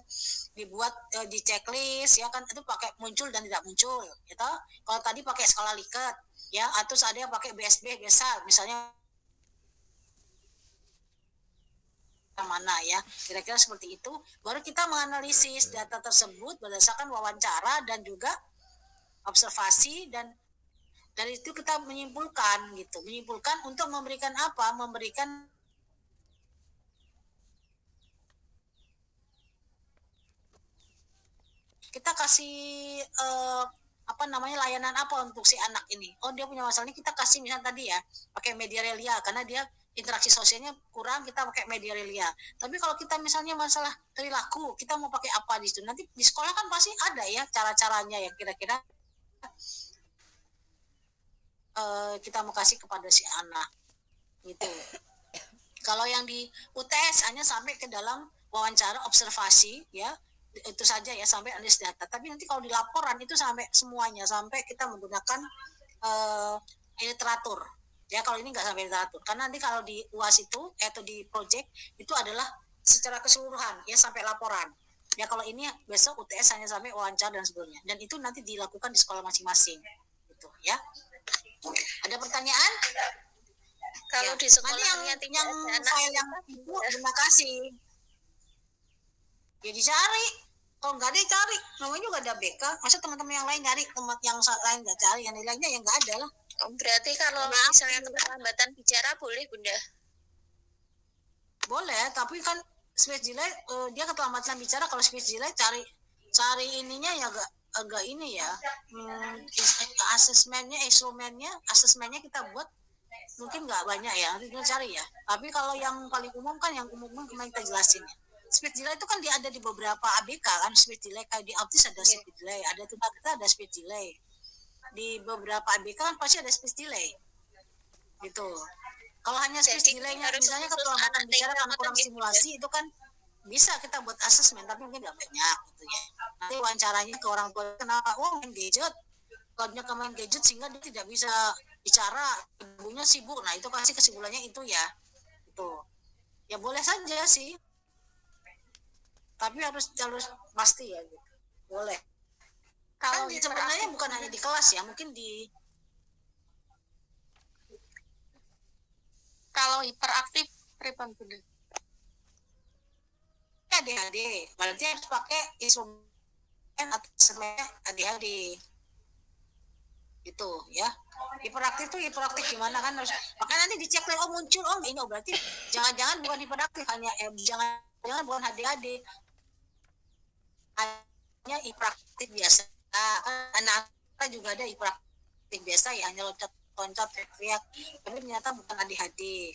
dibuat di checklist ya kan, itu pakai muncul dan tidak muncul gitu. Kalau tadi pakai skala Likert ya, atau ada yang pakai BSB biasa misalnya mana ya, kira-kira seperti itu. Baru kita menganalisis data tersebut berdasarkan wawancara dan juga observasi, dan dari itu kita menyimpulkan untuk memberikan apa, memberikan kita kasih layanan apa untuk si anak ini. Oh dia punya masalah ini, kita kasih misalnya tadi ya pakai media relia karena dia interaksi sosialnya kurang, kita pakai media relia. Tapi kalau kita misalnya masalah perilaku, kita mau pakai apa di situ? Nanti di sekolah kan pasti ada ya cara-caranya yang kira-kira kita mau kasih kepada si anak gitu. Kalau yang di UTS hanya sampai ke dalam wawancara observasi ya, itu saja ya, sampai analis data. Tapi nanti kalau di laporan itu sampai semuanya, sampai kita menggunakan literatur ya. Kalau ini nggak sampai literatur, karena nanti kalau di UAS itu atau di project itu adalah secara keseluruhan ya, sampai laporan ya. Kalau ini besok UTS hanya sampai wawancara dan sebagainya, dan itu nanti dilakukan di sekolah masing-masing gitu ya. Ada pertanyaan? Kalau Ya. di sekolahnya Nanti yang file yang ibu terima kasih ya dicari. Kalau nggak ada cari, namanya juga ada BK. Masa teman-teman yang lain nyari, teman yang lain nggak cari, yang lainnya yang nggak ada lah. Berarti kalau misalnya keterlambatan bicara boleh bunda? Boleh, tapi kan speech delay dia keterlambatan bicara. Kalau speech delay cari ininya ya agak ini ya, asesmennya kita buat mungkin nggak banyak ya, nanti kita cari ya. Tapi kalau yang paling umum kan, yang umum kemarin kita jelasin ya. Speech delay itu kan dia ada di beberapa ABK kan, speech delay kayak di autis ada speech delay, ada tuna kita ada speech delay. Di beberapa ABK kan pasti ada speech delay. Gitu. Kalau hanya speech delay-nya misalnya keterlambatan bicara karena kurang stimulasi, itu kan bisa kita buat asesmen, tapi mungkin nggak banyak gitu ya. Nanti wawancaranya ke orang tua, kenapa? Oh, main gadget. Kalau dia main gadget sehingga dia tidak bisa bicara, ibunya sibuk. Nah, itu kasih kesimpulannya itu ya. Itu. Ya boleh saja sih. Tapi harus pasti ya gitu. Boleh. Kalau kan sebenarnya bukan hanya di kelas ya, mungkin di kalau hiperaktif pripun Bunda? ADHD, berarti harus pakai instrumen atau sebenarnya ADHD itu ya. Hiperaktif tuh hiperaktif gimana kan, harus makanya nanti dicek lagi, oh muncul, oh ini, oh berarti jangan-jangan bukan hiperaktif, hanya jangan bukan ADHD, hanya hiperaktif biasa. Anak-anak juga ada hiperaktif biasa ya, hanya loncat teriak, tapi ternyata bukan ADHD.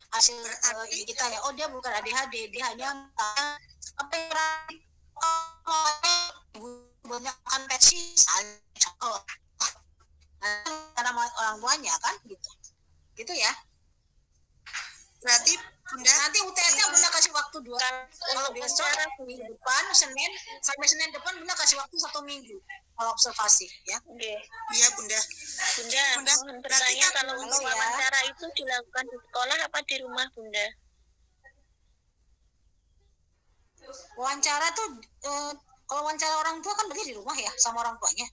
Hasil kita ya, oh dia bukan ADHD, dia hanya apa banyak kan pensi karena orang tuanya kan gitu ya. Berarti Bunda nanti UTS-nya Bunda kasih waktu 2 kalau besok minggu depan Senin sampai Senin depan Bunda kasih waktu 1 minggu kalau observasi ya. Iya Bunda. Bunda, mohon bertanya, kalau untuk wawancara itu dilakukan di sekolah apa di rumah Bunda? Wawancara tuh kalau wawancara orang tua kan berarti di rumah ya sama orang tuanya.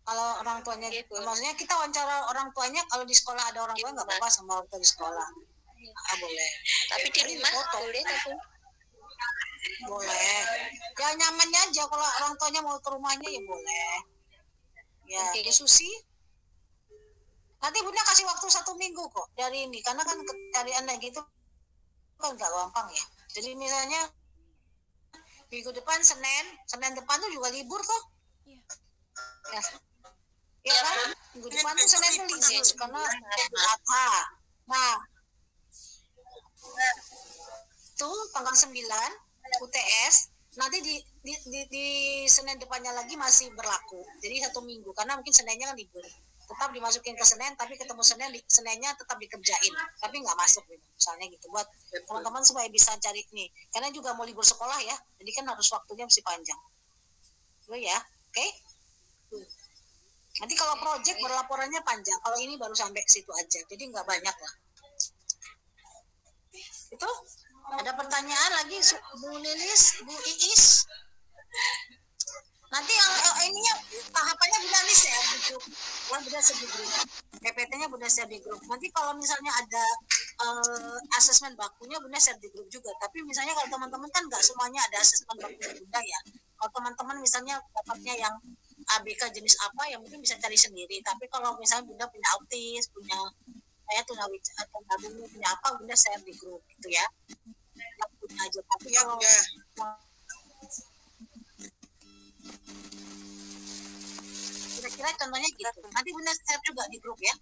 Kalau orang tuanya gitu. Maksudnya kita wawancara orang tuanya, kalau di sekolah ada orang tua nggak apa-apa sama orang tua di sekolah. Boleh. Tapi di rumah boleh tapi boleh. Ya nyamannya aja, kalau orang tuanya mau ke rumahnya ya boleh. Ya, Bu Susi. Nanti Bunda kasih waktu 1 minggu kok dari ini, karena kan cari anak gitu kan nggak gampang ya. Jadi misalnya minggu depan Senin depan tuh juga libur tuh. Ya. Ya kan? Minggu depan tuh Senin tuh libur karena apa? Nah, tuh tanggal 9 UTS nanti di Senin depannya lagi masih berlaku. Jadi 1 minggu karena mungkin Seninnya kan libur. Tetap dimasukin ke Senin, tapi ketemu Seninnya tetap dikerjain, tapi nggak masuk gitu. Misalnya gitu buat teman-teman supaya bisa cari nih, karena juga mau libur sekolah ya, jadi kan harus waktunya mesti panjang. Itu ya, oke? Nanti kalau project berlaporannya panjang, kalau ini baru sampai situ aja, jadi nggak banyak lah. Itu ada pertanyaan lagi Bu Lilis, Bu Iis? Nanti yang ininya tahapannya Bunda list ya di grup. Bunda share di grup. PPT-nya Bunda share di grup. Nanti kalau misalnya ada asesmen bakunya Bunda share di grup juga. Tapi misalnya kalau teman-teman kan nggak semuanya ada asesmen bakunya Bunda ya. Kalau teman-teman misalnya dapatnya yang ABK jenis apa, ya mungkin bisa cari sendiri. Tapi kalau misalnya Bunda punya autis, punya tunawicara atau punya apa, Bunda share di grup gitu ya. Punya aja. Tapi ya kalau kira-kira contohnya gitu. Nanti Bunda share juga di grup ya.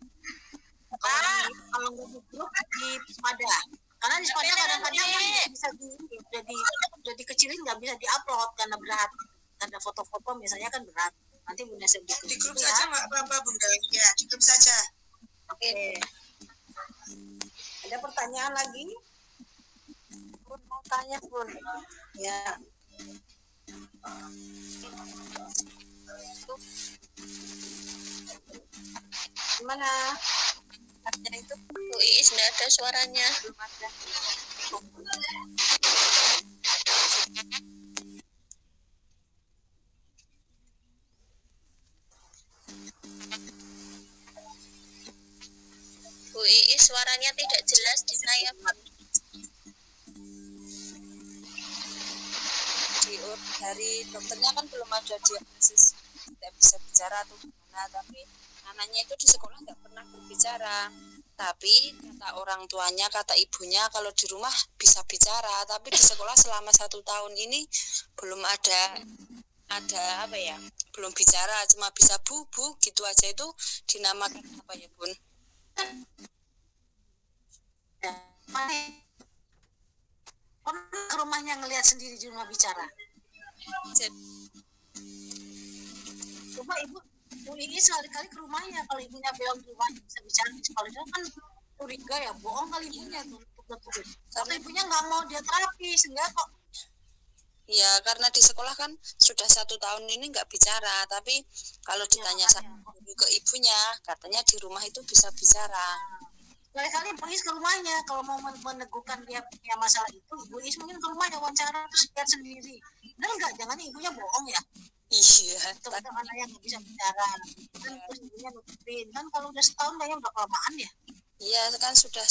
Kalau nggak di grup di Spada. Karena di Spada kadang-kadang kan bisa udah dikecilin, nggak bisa diupload karena berat. Karena foto-foto misalnya kan berat. Nanti Bunda share di grup saja ya. Nggak apa-apa Bunda. Ya di grup saja. Oke. Ada pertanyaan lagi? Bun mau tanya Bun. Ya. Gimana? Itu Bu Iis nggak ada suaranya. Bu Iis suaranya tidak jelas di saya. Dari dokternya kan belum ada diagnosis tidak bisa bicara atau gimana, tapi anaknya itu di sekolah nggak pernah berbicara. Tapi kata orang tuanya, kata ibunya kalau di rumah bisa bicara, tapi di sekolah selama 1 tahun ini belum ada apa ya, belum bicara, cuma bisa bu gitu aja. Itu dinamakan apa ya Bun? Pernah ke rumahnya ngelihat sendiri di rumah bicara? Coba ibu ini sekali-kali ke rumahnya, kalau ibunya bilang di rumahnya bisa bicara di sekolah itu kan curiga ya, bohong kali ibunya tuh. Tapi ibunya nggak mau dia terapi, sehingga kok. Ya karena di sekolah kan sudah 1 tahun ini nggak bicara, tapi kalau ditanya sama ke ibunya, katanya di rumah itu bisa bicara. Kali-kali Bu Is ke rumahnya kalau mau meneguhkan dia punya masalah itu, Bu Is mungkin ke rumahnya wawancara terus lihat sendiri. Benar nggak? Jangan ibunya bohong ya. Iya. Terus anaknya nggak bisa bicara, kan terus ibunya nutupin. Kan kalau udah setahun kayaknya udah kelamaan ya. Iya kan sudah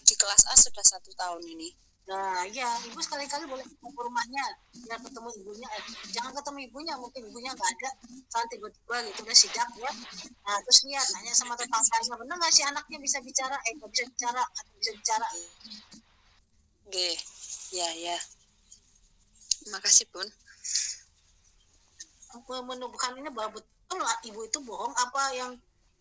di kelas A sudah 1 tahun ini. Nah, ya, ibu sekali-kali boleh ke rumahnya, biar ketemu ibunya. Jangan ketemu ibunya, mungkin ibunya nggak ada, saat tiba-tiba gitu udah sidak ya. Nah, terus lihat, nanya sama tetangganya, benar nggak sih anaknya bisa bicara? Nggak bisa bicara, atau bisa bicara? Oke, ya. Makasih Bun. Menubuhkan ini bahwa betul ibu itu bohong, apa yang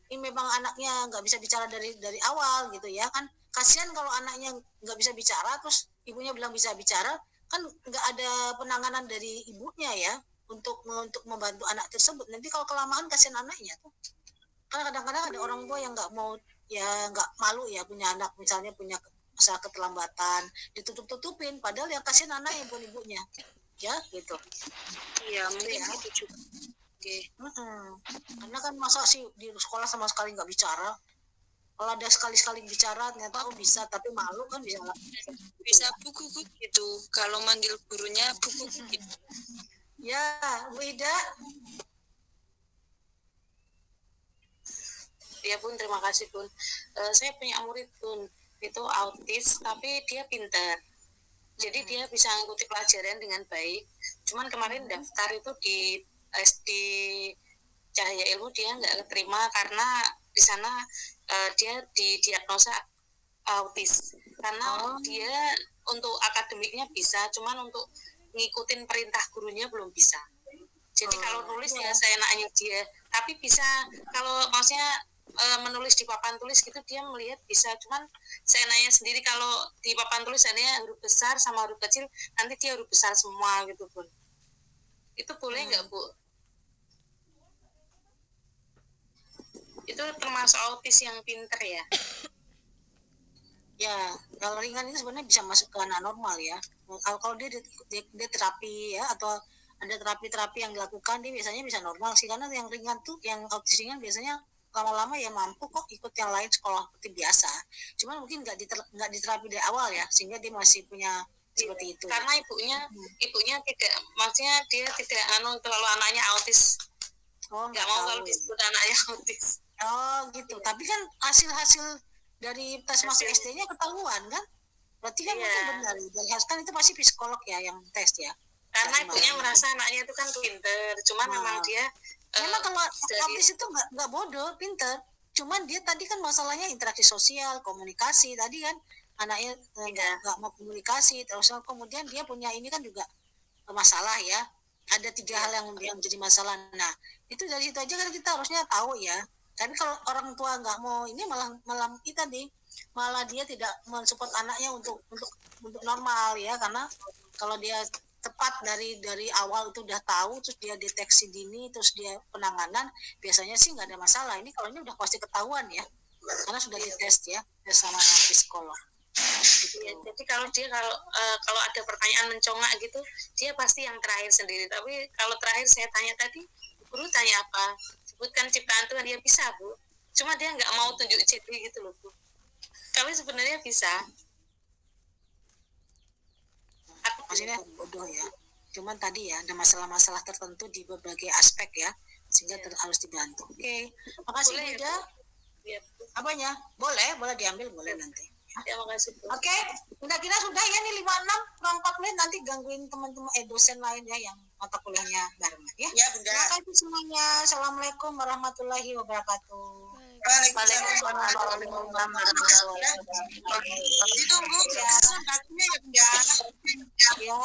ini memang anaknya nggak bisa bicara dari awal gitu ya kan? Kasihan kalau anaknya nggak bisa bicara terus ibunya bilang bisa bicara, kan nggak ada penanganan dari ibunya ya untuk membantu anak tersebut. Nanti kalau kelamaan kasihan anaknya tuh. Karena kadang-kadang ada orang tua yang nggak mau, ya nggak malu ya punya anak misalnya punya masalah keterlambatan, ditutup-tutupin, padahal yang kasihan anaknya bukan ibunya, ya gitu. Iya mungkin ya. itu juga. Oke. Karena kan masa sih di sekolah sama sekali nggak bicara. Kalau ada sekali-sekali bicara ternyata bisa, tapi malu kan bisa buku gitu. Kalau manggil gurunya buku gitu. Ya, Bu Ida. Ya Bun, terima kasih Bun. Saya punya murid Bun, itu autis tapi dia pintar. Jadi dia bisa mengikuti pelajaran dengan baik. Cuman kemarin daftar itu di SD Cahaya Ilmu dia nggak keterima karena di sana dia didiagnosa autis. Karena dia untuk akademiknya bisa, cuman untuk ngikutin perintah gurunya belum bisa. Jadi kalau nulis ya saya nanya dia, tapi bisa kalau maksudnya menulis di papan tulis gitu dia melihat bisa, cuman saya nanya sendiri kalau di papan tulisannya huruf besar sama huruf kecil nanti dia huruf besar semua gitu Bun. Itu boleh nggak Bu? Itu termasuk autis yang pinter ya? Ya, kalau ringan itu sebenarnya bisa masuk ke anak normal ya. Kalau dia terapi ya, atau ada terapi-terapi yang dilakukan, dia biasanya bisa normal sih. Karena yang ringan tuh, yang autis ringan biasanya lama-lama ya mampu kok ikut yang lain sekolah seperti biasa. Cuma mungkin nggak diterapi dari awal ya, sehingga dia masih punya seperti itu. Karena ibunya tidak, maksudnya dia tidak kalau anaknya autis. Nggak mau kalau disebut anaknya autis. Oh gitu. Tapi kan hasil dari tes masuk SD-nya ketahuan kan? Berarti kan mungkin benar. Dari hasil kan itu pasti psikolog ya yang tes ya. Karena ibunya merasa anaknya itu kan pinter, cuman memang dia memang kalau autis itu nggak bodoh, pinter. Cuman dia tadi kan masalahnya interaksi sosial, komunikasi tadi kan anaknya nggak mau komunikasi, terus kemudian dia punya ini kan juga masalah ya. Ada 3 hal yang jadi masalah. Nah itu dari situ aja kan kita harusnya tahu ya. Tapi kalau orang tua nggak mau ini malah kita malah dia tidak mensupport anaknya untuk normal ya, karena kalau dia tepat dari awal itu udah tahu, terus dia deteksi dini, terus dia penanganan, biasanya sih nggak ada masalah. Ini kalau ini udah pasti ketahuan ya, karena sudah dites ya bersama psikolog. Gitu. Ya, jadi kalau ada pertanyaan mencongak gitu, dia pasti yang terakhir sendiri. Tapi kalau terakhir saya tanya tadi, guru tanya apa? Sebutkan ciptaan Tuhan, dia bisa Bu. Cuma dia nggak mau tunjuk ciri gitu loh Bu. Kami sebenarnya bisa. Maksudnya bodoh ya. Cuman tadi ya ada masalah-masalah tertentu di berbagai aspek ya, sehingga harus dibantu. Oke. Makasih Bu Ida. Ya. Apanya? Boleh diambil, boleh nanti. Ya, makasih Bu. Oke, kira-kira sudah ya nih 56 kurang 4 menit, nanti gangguin teman-teman dosen lain ya yang mata kuliahnya barengan ya. Ya Bunda. Terima kasih semuanya. Assalamualaikum warahmatullahi wabarakatuh. Waalaikumsalam warahmatullahi wabarakatuh. Ditunggu presentasinya ya Bunda. Ya,